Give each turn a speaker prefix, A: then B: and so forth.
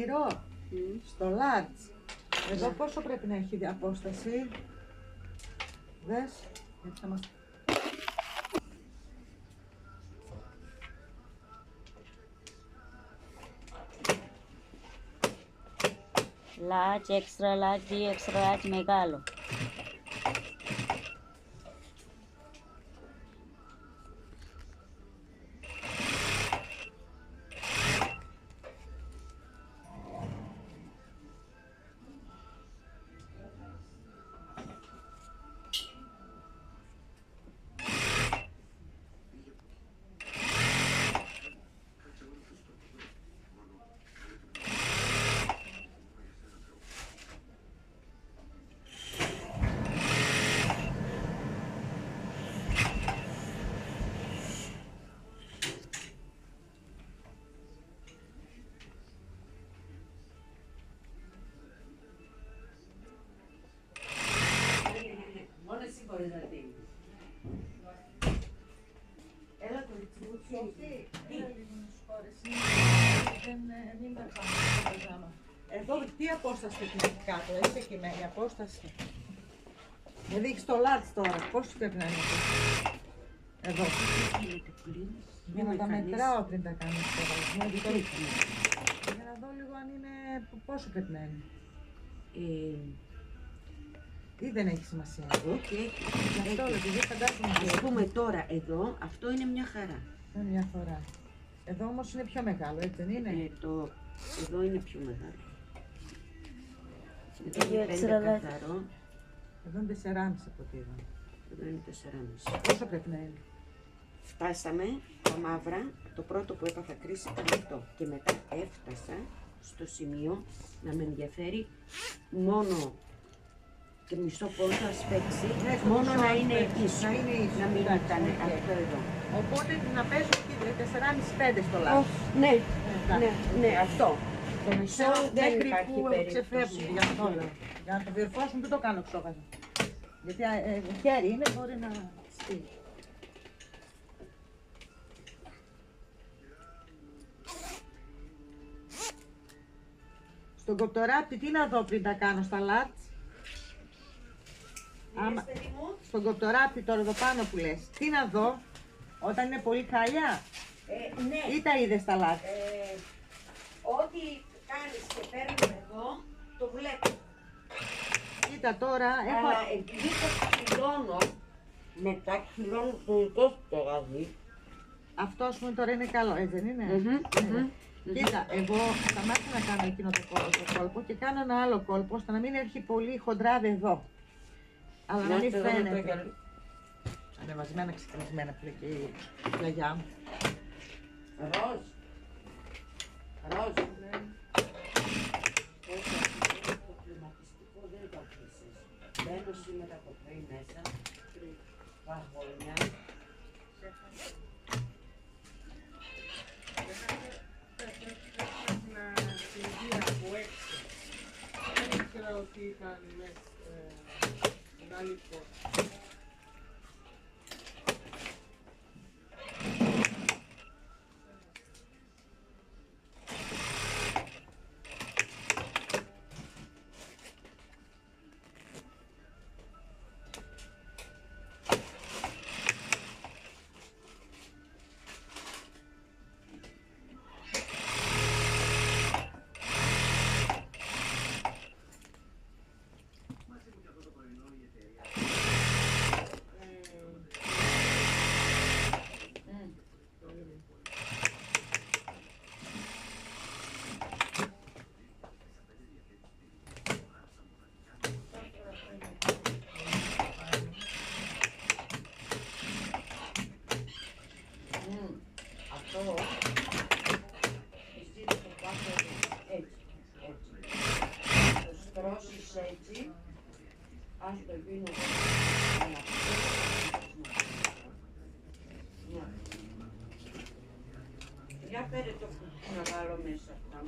A: Μύρο, στο large. Εδώ πόσο πρέπει να έχει απόσταση. Δες, γιατί θα μας...
B: Large, extra large ή extra large μεγάλο.
A: Έλα το ριτσμούτσι. Εδώ τι απόσταση πρέπει να έχει κάτω, έτσι εκεί η απόσταση. Δηλαδή έχεις το large τώρα, πόσο πρέπει να είναι εδώ. Για να τα μετράω πριν τα κάνεις τώρα. Για να δω λίγο αν είναι, πόσο πρέπει να είναι. Ή δεν έχει σημασία.
C: Όχι,
A: Αυτό επειδή φαντάζομαι.
C: ας πούμε τώρα εδώ, αυτό είναι μια χαρά.
A: Είναι μια φορά. Εδώ όμως είναι πιο μεγάλο, έτσι δεν είναι.
C: Εδώ είναι πιο μεγάλο.
B: Εδώ
C: Εδώ είναι
B: extra
C: 5
B: large.
C: καθαρό.
A: Εδώ είναι 4,5 από ό,τι είδα.
C: Εδώ είναι 4,5.
A: Πόσο πρέπει να είναι.
C: Φτάσαμε τα μαύρα, το πρώτο που έπαθα κρίση ήταν αυτό. Και μετά έφτασα στο σημείο να με ενδιαφέρει μόνο και μισό πόσο ας παίξει, μόνο να είναι ίσο,
A: να είναι ίσο,
C: να μην
A: εντάξει,
C: ήταν
A: οκ.
C: αυτό εδώ.
A: Οπότε να παίζω εκεί 4,5-5 στο λάθος.
C: Ναι,
A: εντάξει.
C: ναι, αυτό.
A: Το μισό
C: δεν
A: δέκρυ
C: υπάρχει
A: που
C: περίπτωση.
A: ξεφεύγουν, για αυτό λέω. Για να το διορθώσουν δεν το κάνω ξόβαζα. Γιατί χέρι είναι, μπορεί να στείλει. Στον κοπτοράπτη τι να δω πριν τα κάνω στα λάτς. Άμα... Στον κοπτοράπτη τώρα εδώ πάνω που λες, τι να δω όταν είναι πολύ χαλιά
C: Ναι.
A: ή τα είδες στα λάτς.
C: Ό,τι κάνεις και παίρνουμε εδώ, το βλέπω.
A: Κοίτα τώρα, έχω...
C: Αλλά επειδή το χυλώνω, μετά χυλώνω το δικό σου το γαζί.
A: Αυτό ας πούμε τώρα είναι καλό, έτσι δεν είναι. Ναι. Κοίτα, εγώ σταμάτησα να κάνω εκείνο το κόλπο και κάνω ένα άλλο κόλπο ώστε να μην έρχει πολύ χοντράδε εδώ. Αλλά να μην φαίνεται. Ανεβασμένα, ξεκινημένα που λέει και η πλαγιά μου.
C: Ροζ. Ροζ. Το κλιματιστικό δεν το αφήσεις. Μπαίνω σήμερα το πρωί μέσα. Παγωνιά.
D: Δεν ήξερα ότι ήταν μεγάλη πόρτα.
C: Αυτό. Εσύ το πας εδώ. Έτσι. Έτσι. Το στρώσεις έτσι. Ας το γίνω εδώ. Για φέρε το κουτί να βάλω μέσα αυτά.